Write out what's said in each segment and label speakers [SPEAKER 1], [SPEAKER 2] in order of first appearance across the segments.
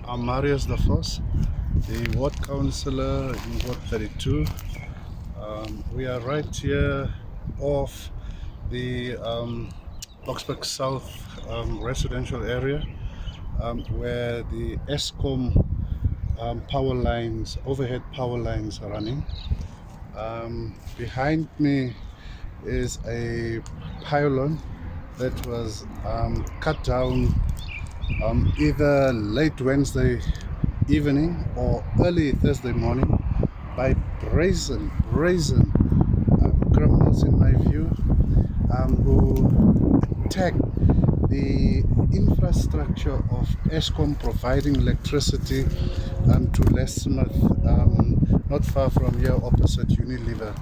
[SPEAKER 1] I'm Marius the Vos, the Ward Councillor in Ward 32. We are right here off the Boksburg South residential area where the Eskom power lines, overhead power lines are running. Behind me is a pylon that was cut down either late Wednesday evening or early Thursday morning by brazen criminals, in my view, who attacked the infrastructure of Eskom providing electricity to Lesmouth, not far from here, opposite Unilever.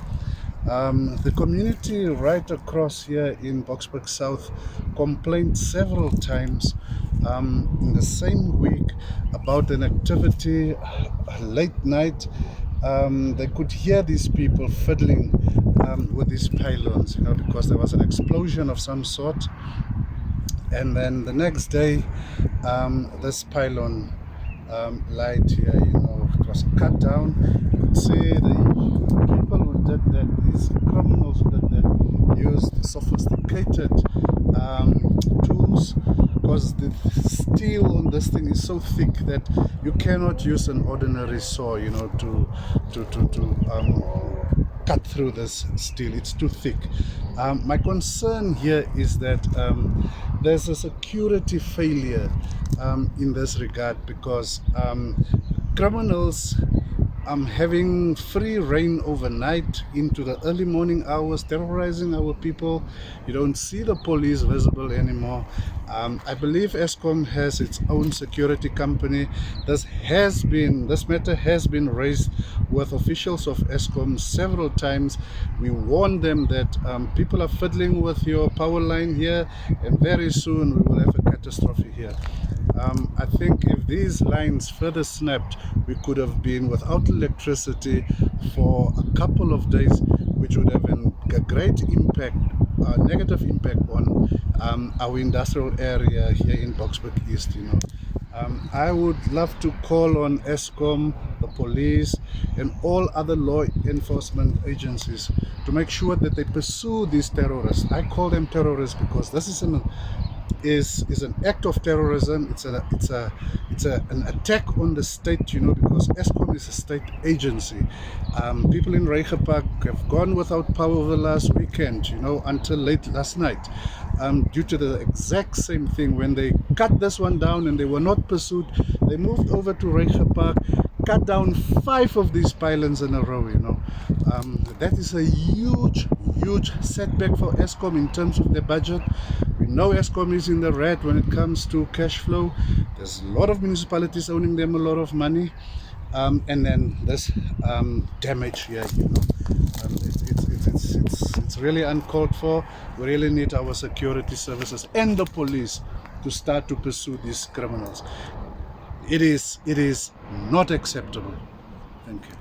[SPEAKER 1] The community right across here in Boksburg South complained several times in the same week about an activity late night. They could hear these people fiddling with these pylons, because there was an explosion of some sort. And then the next day, this pylon light here, it was cut down. You could see the people who did that, these criminals who did that, used sophisticated tools, because the steel on this thing is so thick that you cannot use an ordinary saw, to cut through this steel. It's too thick. My concern here is that there's a security failure in this regard, because criminals having free reign overnight into the early morning hours, terrorizing our people. You don't see the police visible anymore. I believe Eskom has its own security company. This matter has been raised with officials of Eskom several times. We warned them that people are fiddling with your power line here, and very soon we will have a catastrophe here. I think if these lines further snapped, we could have been without electricity for a couple of days, which would have been a great impact, negative impact on our industrial area here in Boksburg East. I would love to call on Eskom, the police, and all other law enforcement agencies to make sure that they pursue these terrorists. I call them terrorists because this is an act of terrorism. It's an attack on the state, because Eskom is a state agency. People in Reigerpark have gone without power over the last weekend, until late last night, due to the exact same thing. When they cut this one down and they were not pursued, they moved over to Reigerpark, cut down 5 of these pylons in a row. That is a huge setback for Eskom in terms of the budget. We know Eskom is in the red when it comes to cash flow. There's a lot of municipalities owing them a lot of money, and then this damage here, it's really uncalled for. We really need our security services and the police to start to pursue these criminals. It is not acceptable. Thank you.